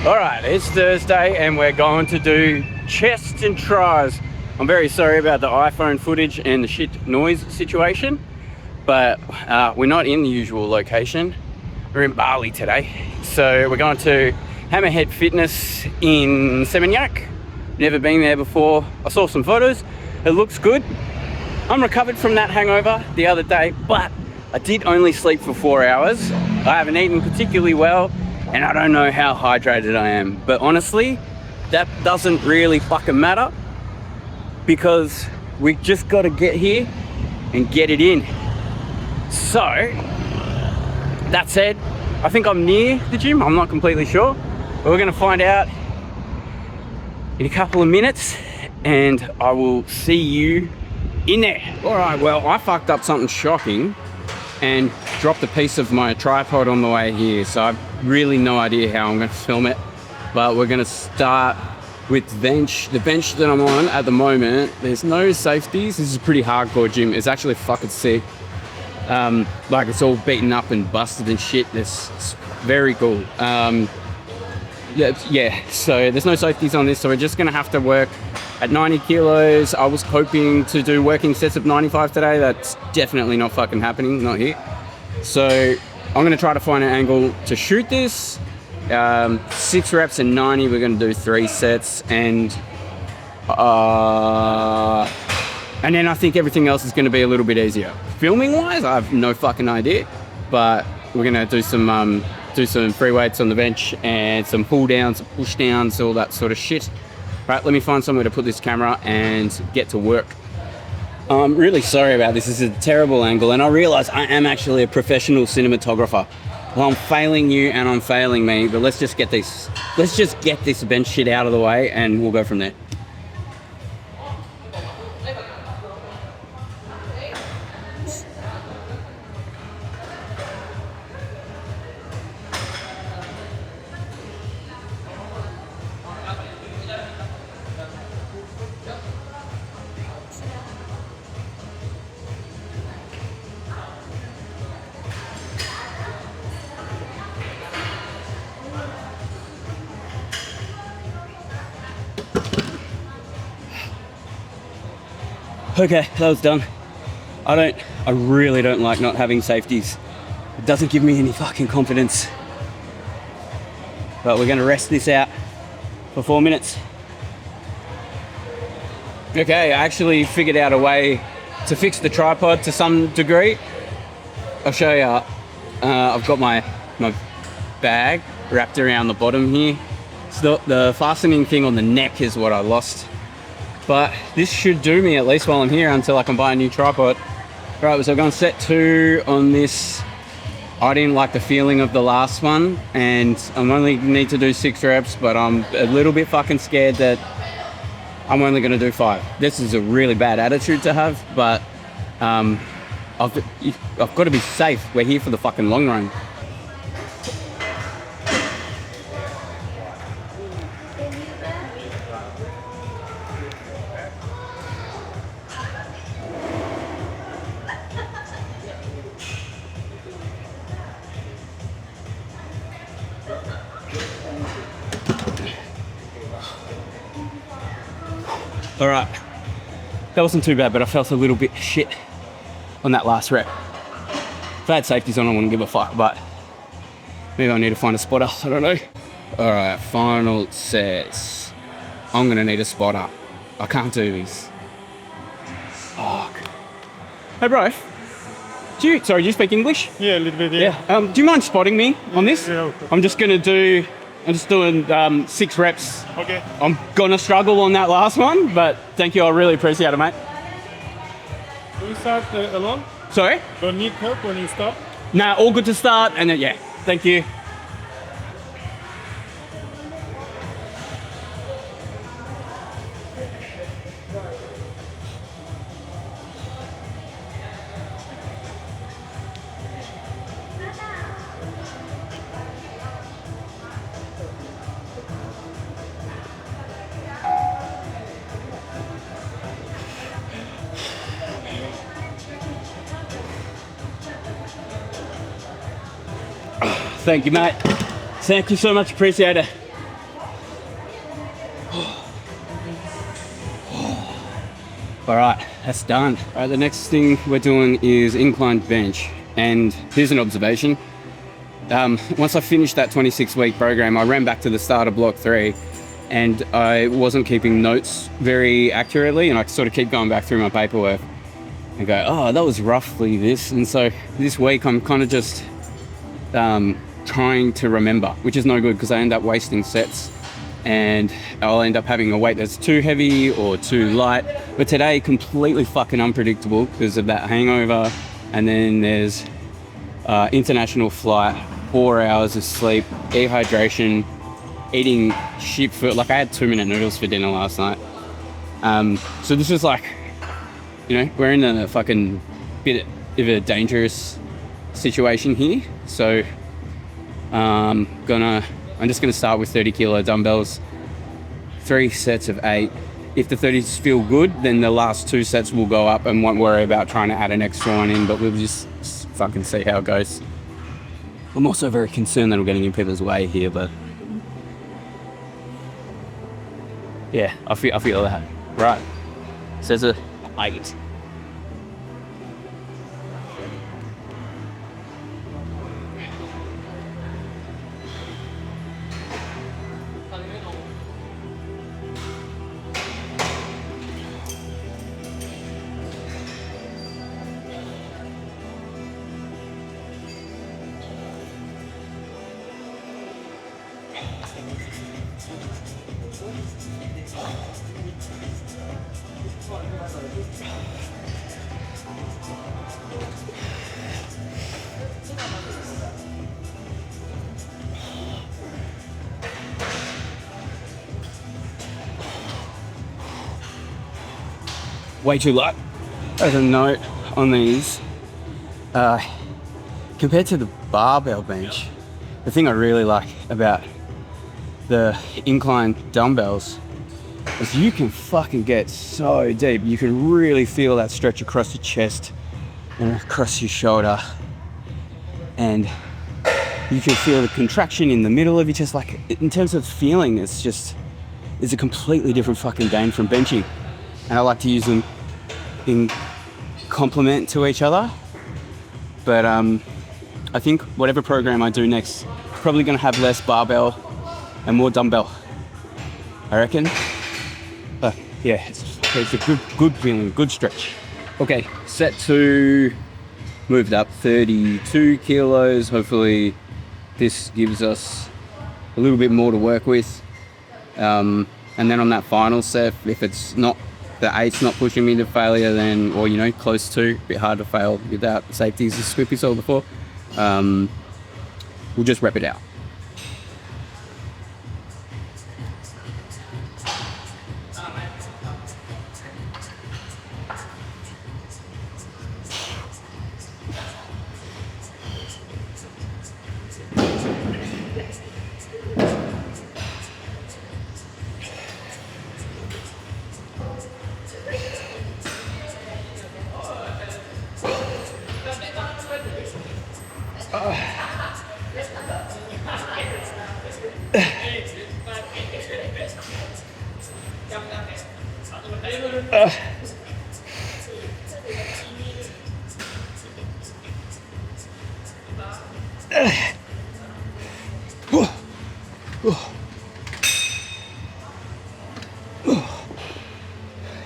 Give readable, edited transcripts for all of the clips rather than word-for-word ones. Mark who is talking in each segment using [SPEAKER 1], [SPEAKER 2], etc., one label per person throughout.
[SPEAKER 1] All right, it's Thursday and we're going to do chests and tries. I'm very sorry about the iPhone footage and the shit noise situation, but we're not in the usual location. We're in Bali today. So we're going to Hammerhead Fitness in Seminyak. Never been there before. I saw some photos. It looks good. I'm recovered from that hangover the other day, but I did only sleep for 4 hours. I haven't eaten particularly well, and I don't know how hydrated I am. But honestly, that doesn't really fucking matter, because we just got to get here and get it in. So, that said, I think I'm near the gym. I'm not completely sure, but we're going to find out in a couple of minutes, and I will see you in there. All right, well, I fucked up something shocking and dropped a piece of my tripod on the way here, so I've really no idea how I'm going to film it. But we're going to start with the bench that I'm on at the moment. There's no safeties. This is a pretty hardcore gym. It's actually fucking sick. Like, it's all beaten up and busted and shit. It's very cool. Yeah, so there's no safeties on this, so we're just going to have to work at 90 kilos. I was hoping to do working sets of 95 today. That's definitely not fucking happening, not here. So I'm going to try to find an angle to shoot this. 6 reps and 90, we're going to do 3 sets, and then I think everything else is going to be a little bit easier. Filming wise, I have no fucking idea, but we're going to do some free weights on the bench and some pull downs, push downs, all that sort of shit. Right, let me find somewhere to put this camera and get to work. I'm really sorry about this. This is a terrible angle, and I realize I am actually a professional cinematographer. Well, I'm failing you and I'm failing me, but let's just get this bench shit out of the way and we'll go from there. Okay, that was done. I really don't like not having safeties. It doesn't give me any fucking confidence. But we're gonna rest this out for 4 minutes. Okay, I actually figured out a way to fix the tripod to some degree. I'll show you. I've got my bag wrapped around the bottom here. So the fastening thing on the neck is what I lost. But this should do me at least while I'm here until I can buy a new tripod. All right, so I'm going to set 2 on this. I didn't like the feeling of the last one, and I'm only need to do 6 reps, but I'm a little bit fucking scared that I'm only going to do 5. This is a really bad attitude to have, but I've got to be safe. We're here for the fucking long run. All right, that wasn't too bad, but I felt a little bit shit on that last rep. If I had safeties on, I wouldn't give a fuck, but maybe I need to find a spotter, I don't know. All right, final sets. I'm gonna need a spotter. I can't do this. Fuck. Hey bro, do you speak English?
[SPEAKER 2] Yeah, a little bit, yeah.
[SPEAKER 1] Do you mind spotting me on this?
[SPEAKER 2] Yeah, okay.
[SPEAKER 1] I'm just doing 6 reps.
[SPEAKER 2] Okay.
[SPEAKER 1] I'm gonna struggle on that last one, but thank you, I really appreciate it, mate.
[SPEAKER 2] Do you start alone?
[SPEAKER 1] Sorry?
[SPEAKER 2] Don't need help when you start?
[SPEAKER 1] Nah, all good to start, and then, yeah, thank you. Thank you, mate. Thank you so much, appreciate it. All right, that's done. All right, the next thing we're doing is inclined bench. And here's an observation. Once I finished that 26-week program, I ran back to the start of block 3 and I wasn't keeping notes very accurately, and I sort of keep going back through my paperwork and go, oh, that was roughly this. And so this week I'm kind of just trying to remember, which is no good because I end up wasting sets and I'll end up having a weight that's too heavy or too light. But today, completely fucking unpredictable because of that hangover. And then there's international flight, 4 hours of sleep, dehydration, eating shit food. Like I had 2-minute noodles for dinner last night. So this is like, you know, we're in a fucking bit of a dangerous situation here. So I'm just gonna start with 30 kilo dumbbells, 3 sets of 8. If the 30s feel good, then the last 2 sets will go up and won't worry about trying to add an extra one in, but we'll just fucking see how it goes. I'm also very concerned that I'm getting in people's way here, but yeah, I feel that. Right, says a 8. Way too light. As a note on these, compared to the barbell bench, the thing I really like about the incline dumbbells is you can fucking get so deep. You can really feel that stretch across your chest and across your shoulder, and you can feel the contraction in the middle of your chest. Like in terms of feeling, it's a completely different fucking game from benching. And I like to use them in complement to each other. But I think whatever program I do next, probably gonna have less barbell and more dumbbell, I reckon. Yeah, it's a good feeling, good stretch. Okay, set 2, moved up 32 kilos. Hopefully this gives us a little bit more to work with. And then on that final set, if it's not, the 8's not pushing me to failure, then, or you know, close to, a bit hard to fail without the safeties as Squippy saw before, we'll just rep it out.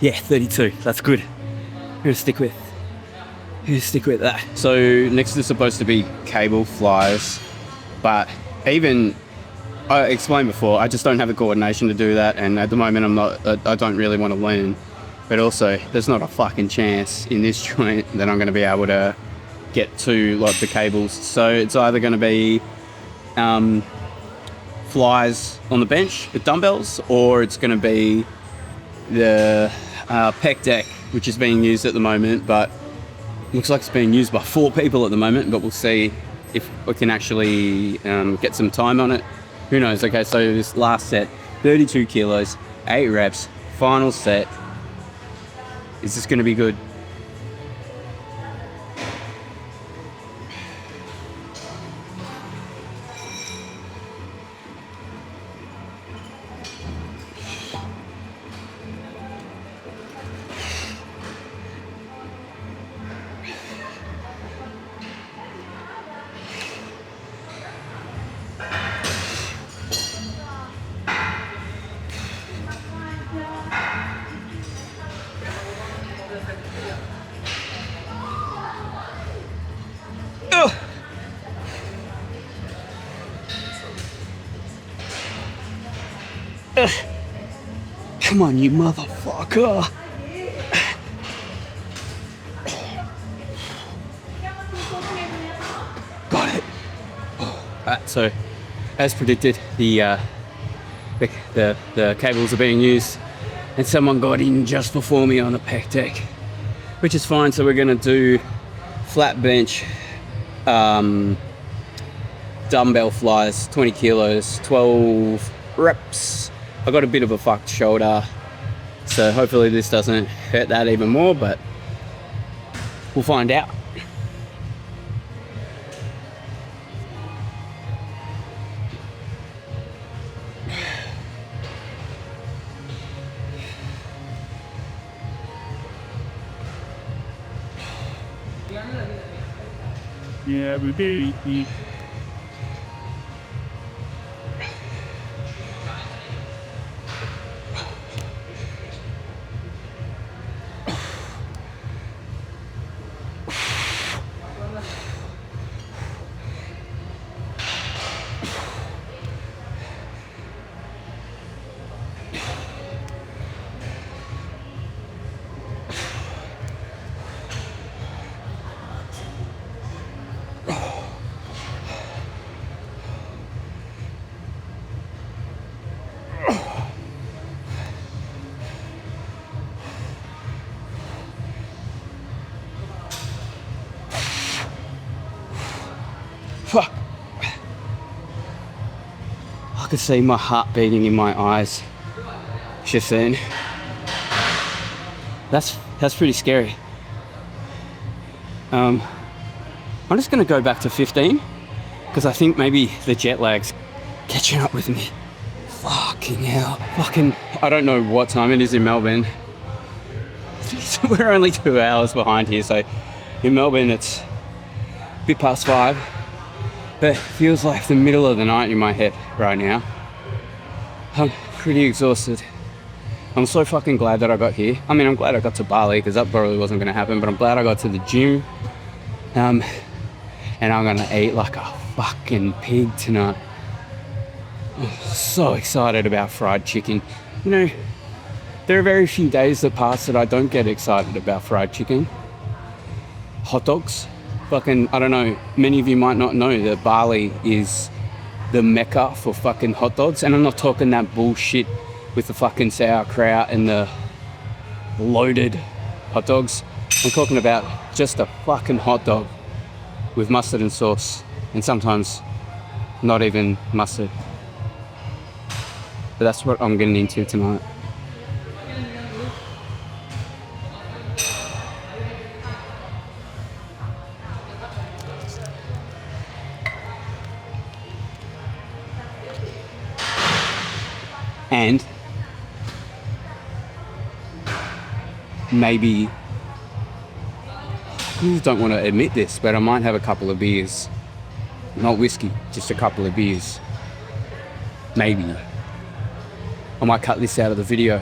[SPEAKER 1] Yeah, 32, that's good. I'm gonna stick with that. So next is supposed to be cable flies, but even I explained before, I just don't have the coordination to do that, and at the moment I don't really want to learn. But also, there's not a fucking chance in this joint that I'm going to be able to get to like the cables. So it's either going to be flies on the bench with dumbbells, or it's going to be the pec deck, which is being used at the moment, but looks like it's being used by 4 people at the moment, but we'll see if we can actually get some time on it. Who knows? Okay, so this last set, 32 kilos, 8 reps, final set. Is this going to be good? Come on, you motherfucker. Got it. Alright, so as predicted, the cables are being used, and someone got in just before me on the pec deck, which is fine. So we're gonna do flat bench, dumbbell flies, 20 kilos, 12 reps. I got a bit of a fucked shoulder, so hopefully this doesn't hurt that even more, but we'll find out.
[SPEAKER 2] Yeah, we did.
[SPEAKER 1] Fuck. I could see my heart beating in my eyes just then. That's pretty scary. I'm just gonna go back to 15 because I think maybe the jet lag's catching up with me. Fucking hell. Fucking, I don't know what time it is in Melbourne. We're only 2 hours behind here, so in Melbourne it's a bit past 5. But it feels like the middle of the night in my head right now. I'm pretty exhausted. I'm so fucking glad that I got here. I mean, I'm glad I got to Bali because that probably wasn't gonna happen, but I'm glad I got to the gym. And I'm gonna eat like a fucking pig tonight. I'm so excited about fried chicken. You know, there are very few days that pass that I don't get excited about fried chicken. Hot dogs. Fucking, I don't know, many of you might not know that Bali is the mecca for fucking hot dogs. And I'm not talking that bullshit with the fucking sauerkraut and the loaded hot dogs. I'm talking about just a fucking hot dog with mustard and sauce, and sometimes not even mustard. But that's what I'm getting into tonight. And maybe, I don't want to admit this, but I might have a couple of beers. Not whiskey, just a couple of beers. Maybe. I might cut this out of the video.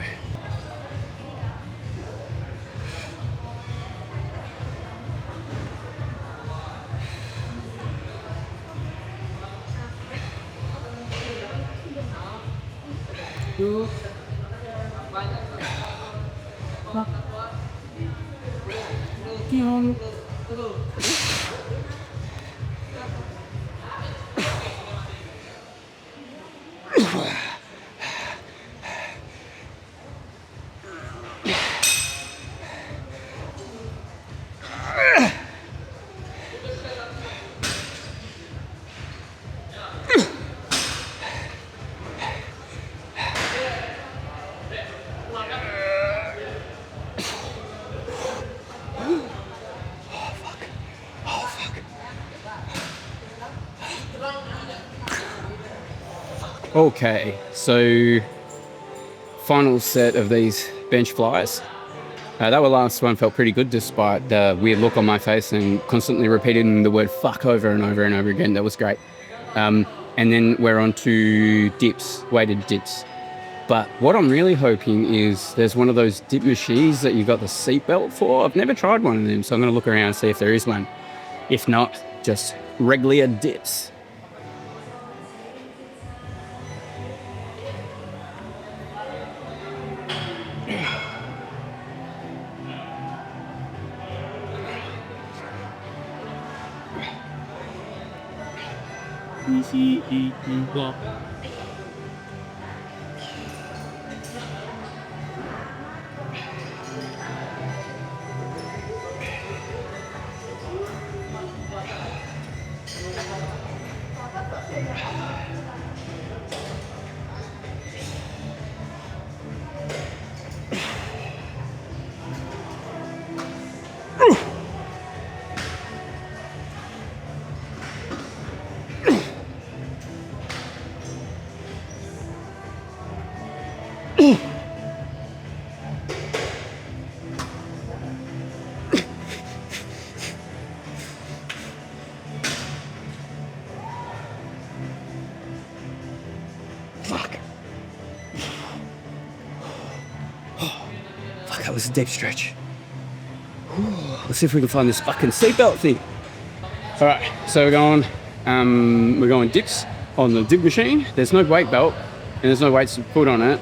[SPEAKER 1] Okay, so final set of these bench flies. That last one felt pretty good despite the weird look on my face and constantly repeating the word fuck over and over and over again. That was great. And then we're on to dips, weighted dips. But what I'm really hoping is there's one of those dip machines that you got the seatbelt for. I've never tried one of them, so I'm going to look around and see if there is one. If not, just regular dips.
[SPEAKER 2] C-E-U-L.
[SPEAKER 1] Fuck. Fuck, that was a deep stretch. Let's see if we can find this fucking seatbelt thing. All right, so we're going dips on the dip machine. There's no weight belt and there's no weights to put on it.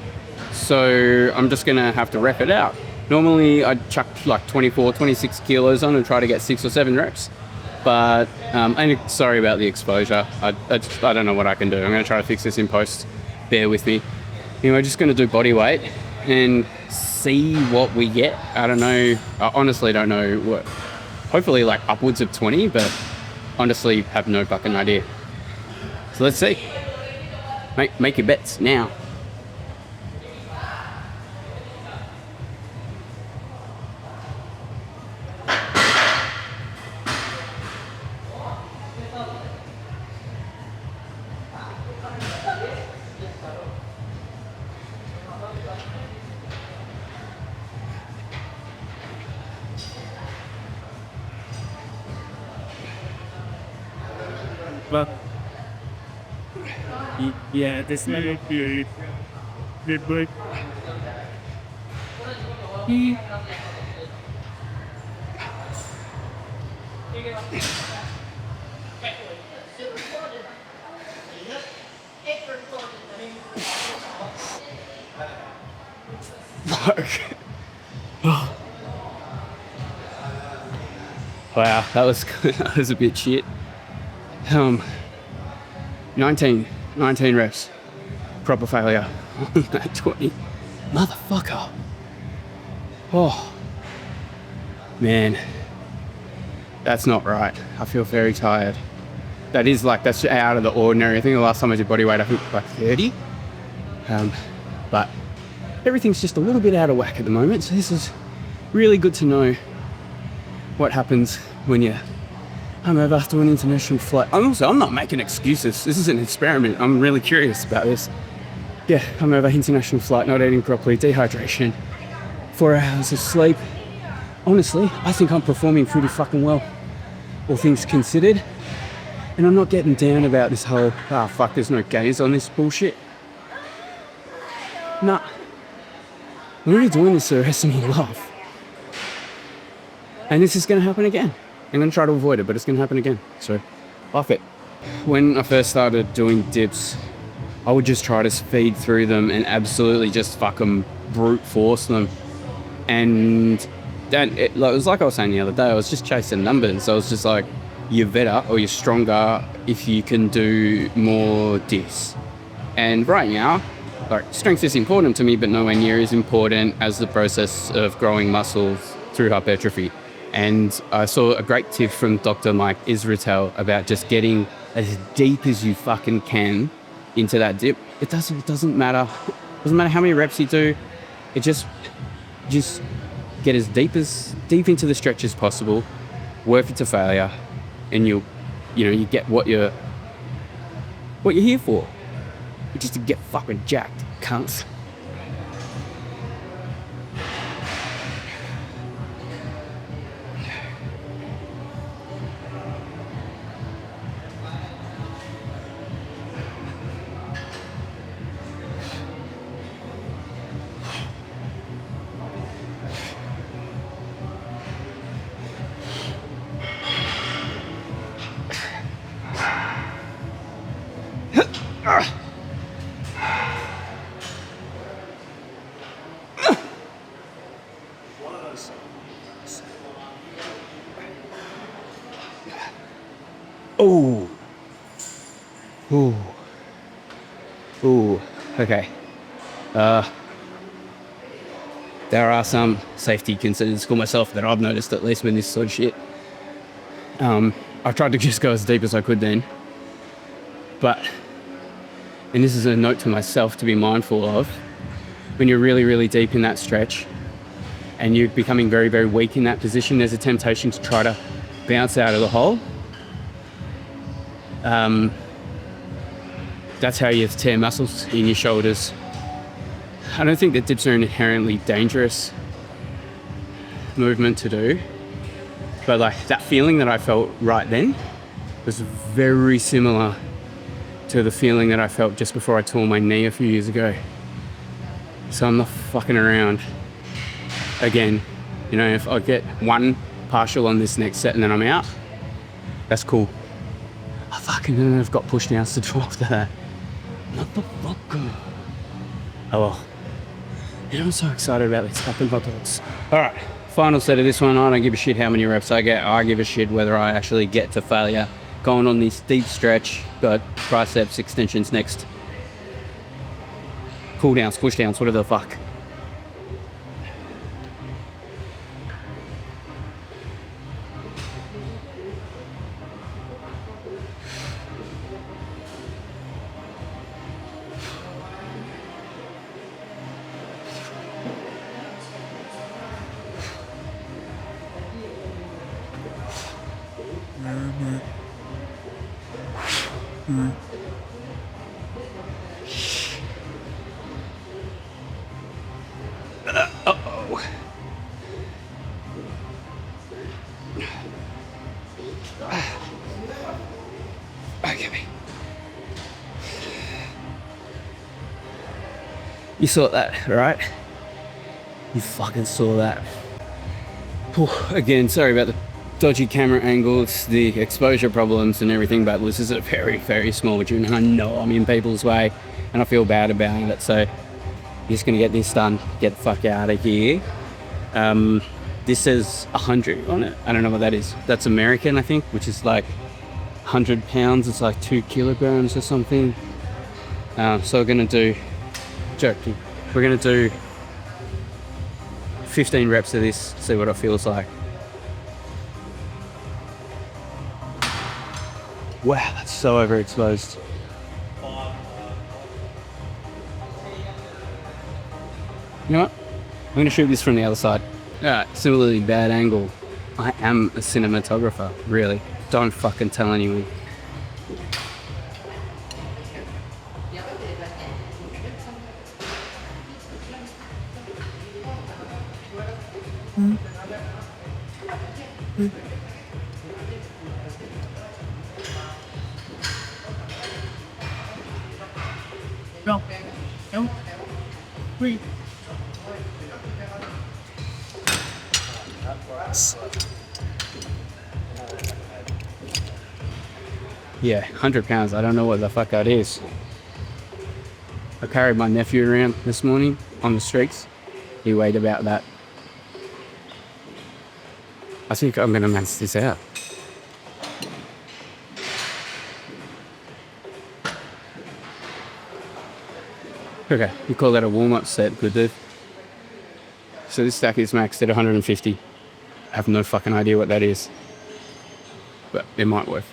[SPEAKER 1] So I'm just gonna have to rep it out. Normally I'd chuck like 24, 26 kilos on and try to get 6 or 7 reps. But, and sorry about the exposure. I don't know what I can do. I'm gonna try to fix this in post. Bear with me. Anyway, just gonna do body weight and see what we get. I don't know. I honestly don't know what. Hopefully like upwards of 20, but honestly have no fucking idea. So let's see. Make your bets now.
[SPEAKER 2] But yeah, this might be a break.
[SPEAKER 1] Wow, that was that was a bit shit. 19 reps. Proper failure. 20. Motherfucker. Oh. Man. That's not right. I feel very tired. That's out of the ordinary. I think the last time I did body weight, I think like 30. But everything's just a little bit out of whack at the moment. So this is really good to know what happens when you're hungover after an international flight. I'm not making excuses. This is an experiment. I'm really curious about this. Yeah, hungover, international flight, not eating properly, dehydration, 4 hours of sleep. Honestly, I think I'm performing pretty fucking well, all things considered. And I'm not getting down about this whole, fuck, there's no gaze on this bullshit. Nah. I'm really doing this for the rest of my life. And this is going to happen again. I'm going to try to avoid it, but it's going to happen again. So, off it. When I first started doing dips, I would just try to speed through them and absolutely just fucking brute force them. And then it was like I was saying the other day, I was just chasing numbers. I was just like, you're better or you're stronger if you can do more dips. And right now, like, strength is important to me, but nowhere near as important as the process of growing muscles through hypertrophy. And I saw a great tip from Dr. Mike Israel about just getting as deep as you fucking can into that dip. It doesn't matter. It doesn't matter how many reps you do. It just get as deep into the stretch as possible. Work it to failure, and you get what you're here for, which is to get fucking jacked, cunts. Oh. Ooh. Ooh, okay. There are some safety concerns for myself that I've noticed, at least with this sort of shit. I've tried to just go as deep as I could then. But, and this is a note to myself to be mindful of, when you're really, really deep in that stretch and you're becoming very, very weak in that position, there's a temptation to try to bounce out of the hole. That's how you tear muscles in your shoulders. I don't think that dips are an inherently dangerous movement to do, but like that feeling that I felt right then was very similar to the feeling that I felt just before I tore my knee a few years ago. So I'm not fucking around again. You know, if I get one partial on this next set and then I'm out, that's cool. I fucking have got pushed now to drop that. Motherfucker. Oh well. You know, I'm so excited about these fucking hot dogs. Alright, final set of this one. I don't give a shit how many reps I get. I give a shit whether I actually get to failure. Going on this deep stretch, got triceps extensions next. Cool downs, push downs, whatever the fuck. Uh-oh. Okay. You saw that, right? You fucking saw that. Again, sorry about the dodgy camera angles, the exposure problems and everything, but this is a very, very small gym and I know I'm in people's way and I feel bad about it, so I'm just gonna get this done, get the fuck out of here. This says 100 on it. I don't know what that is. That's American, I think, which is like 100 pounds. It's like 2 kilograms or something. So we're gonna do, joking, we're gonna do 15 reps of this, see what it feels like. Wow, that's so overexposed. You know what? I'm going to shoot this from the other side. Alright, similarly bad angle. I am a cinematographer, really. Don't fucking tell anyone.
[SPEAKER 2] Go. Go. Breathe.
[SPEAKER 1] Yeah, 100 pounds. I don't know what the fuck that is. I carried my nephew around this morning on the streets. He weighed about that. I think I'm going to max this out. Okay, you call that a warm-up set, good dude. So this stack is maxed at 150. I have no fucking idea what that is, but it might work.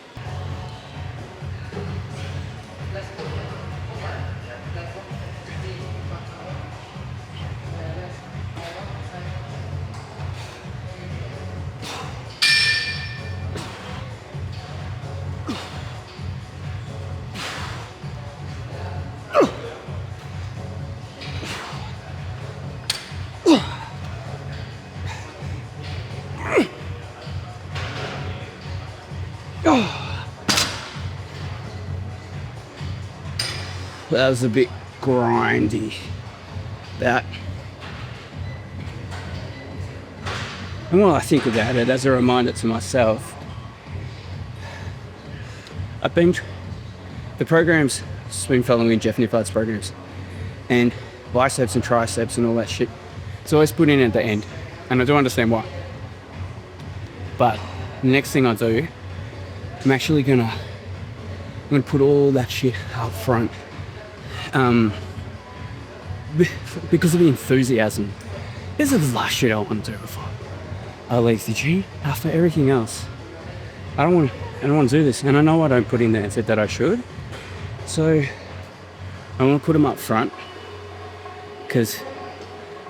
[SPEAKER 1] That was a bit grindy. That. And while I think about it, as a reminder to myself, the programs, just been following Jeff Nippard's programs, and biceps and triceps and all that shit, it's always put in at the end, and I do understand why. But the next thing I do, I'm gonna put all that shit up front. Because of the enthusiasm. This is the last shit I want to do before I leave the gym. After everything else, I don't want to do this, and I know I don't put in the effort that I should. So I want to put them up front, because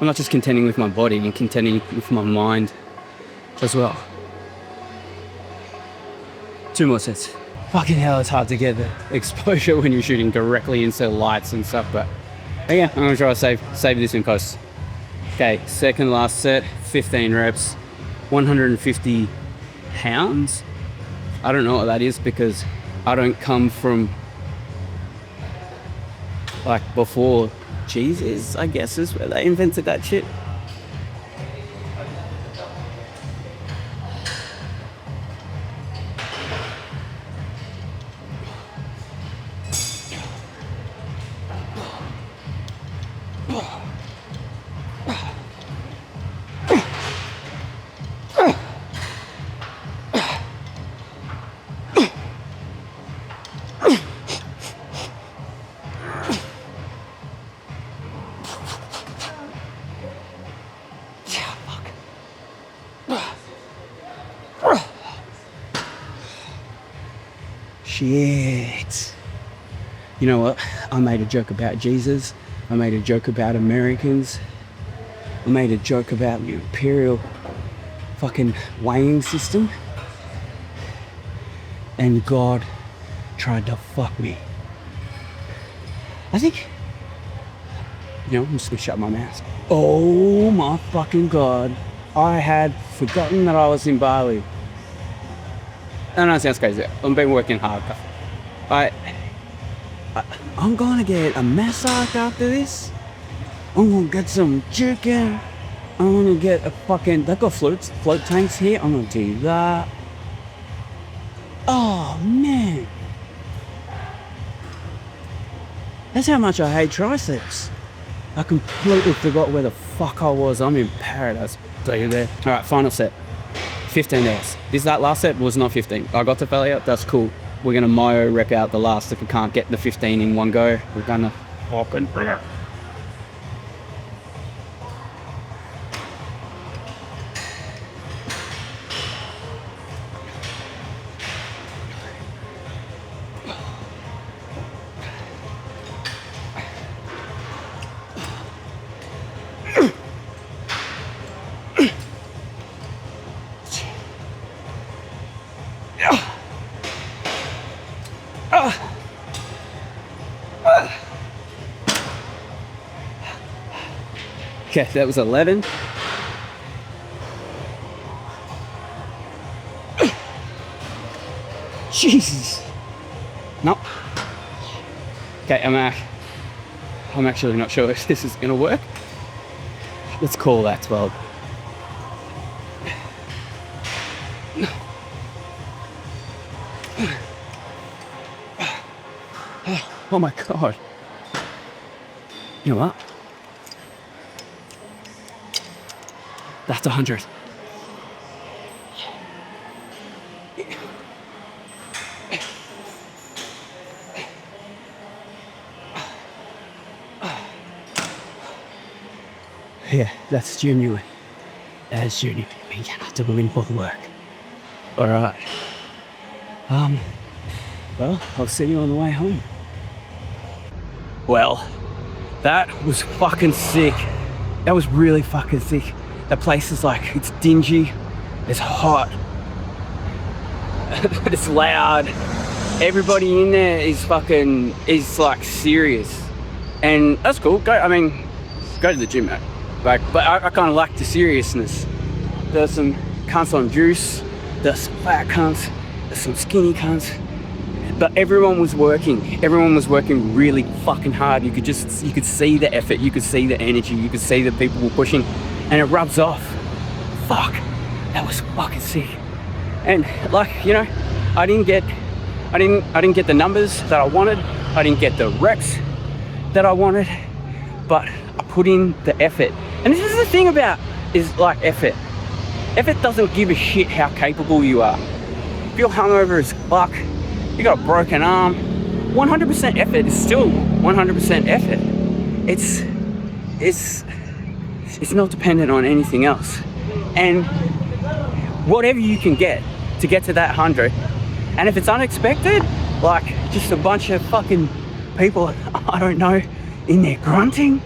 [SPEAKER 1] I'm not just contending with my body, I'm contending with my mind as well. 2 more sets. Fucking hell, it's hard to get the exposure when you're shooting directly into lights and stuff, but yeah, I'm gonna try to save this in post. Okay, second last set, 15 reps, 150 pounds. I don't know what that is, because I don't come from like before Jesus, I guess, is where they invented that shit. Shit. You know what? I made a joke about Jesus. I made a joke about Americans. I made a joke about the imperial fucking weighing system. And God tried to fuck me. I think, you know, I'm just gonna shut my mouth. Oh my fucking God. I had forgotten that I was in Bali. I know it sounds crazy. I've been working hard. I'm gonna get a massage after this. I'm gonna get some chicken. I'm gonna get a fucking, they've got float tanks here. I'm gonna do that. Oh man. That's how much I hate triceps. I completely forgot where the fuck I was. I'm in paradise. So you're there. All right, final set. 15 hours. That last set was not 15. I got to failure. That's cool. We're gonna myo rep out the last if we can't get the 15 in one go. We're gonna fucking bring it. Okay, that was 11. Jesus. Nope. Okay, I'm actually not sure if this is gonna work. Let's call that 12. Oh my God. You know what? That's 100. Yeah, that's genuine. That's genuine. We cannot do meaningful work. All right. Well, I'll see you on the way home. Well, that was fucking sick. That was really fucking sick. That place is like, it's dingy, it's hot, it's loud. Everybody in there is like serious. And that's cool. Go to the gym, mate. Like, but I kind of like the seriousness. There's some cunts on juice, there's some fat cunts, there's some skinny cunts. But everyone was working really fucking hard. You could see the effort, you could see the energy, you could see that people were pushing, and it rubs off. Fuck, that was fucking sick. And like, you know, I didn't get the numbers that I wanted, I didn't get the reps that I wanted, but I put in the effort. And this is the thing about, is like effort. Effort doesn't give a shit how capable you are. If you're hungover as fuck, you got a broken arm, 100% effort is still 100% effort. It's not dependent on anything else. And whatever you can get to that 100, and if it's unexpected, like just a bunch of fucking people I don't know in there grunting,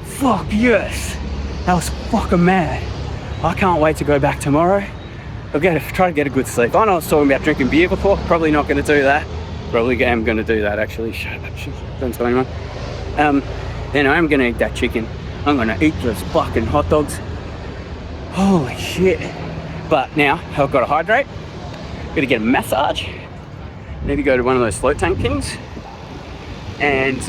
[SPEAKER 1] fuck yes, that was fucking mad. I can't wait to go back tomorrow. I'll try to get a good sleep. I know I was talking about drinking beer before, probably not going to do that. Probably am going to do that actually. Shut up, don't tell anyone. Then I am going to eat that chicken. I'm going to eat those fucking hot dogs. Holy shit. But now I've got to hydrate. Got to get a massage. Maybe go to one of those float tank things. And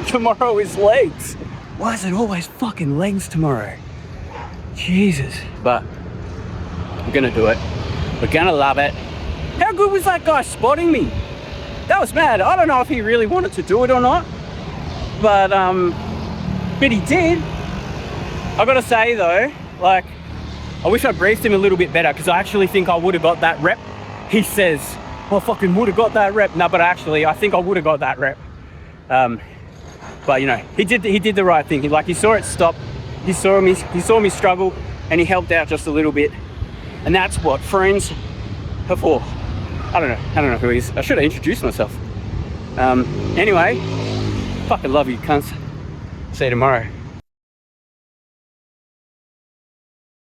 [SPEAKER 1] tomorrow is legs. Why is it always fucking legs tomorrow? Jesus. But I'm going to do it. We're going to love it. How good was that guy spotting me? That was mad. I don't know if he really wanted to do it or not. But he did. I gotta say though, like, I wish I briefed him a little bit better, because I actually think I would have got that rep. He says, I fucking would have got that rep. No, but actually, I think I would have got that rep. But you know, he did the right thing. He saw it stop. He saw me struggle, and he helped out just a little bit. And that's what friends are for. I don't know who he is. I should have introduced myself. Anyway, fucking love you, cunts. See you tomorrow.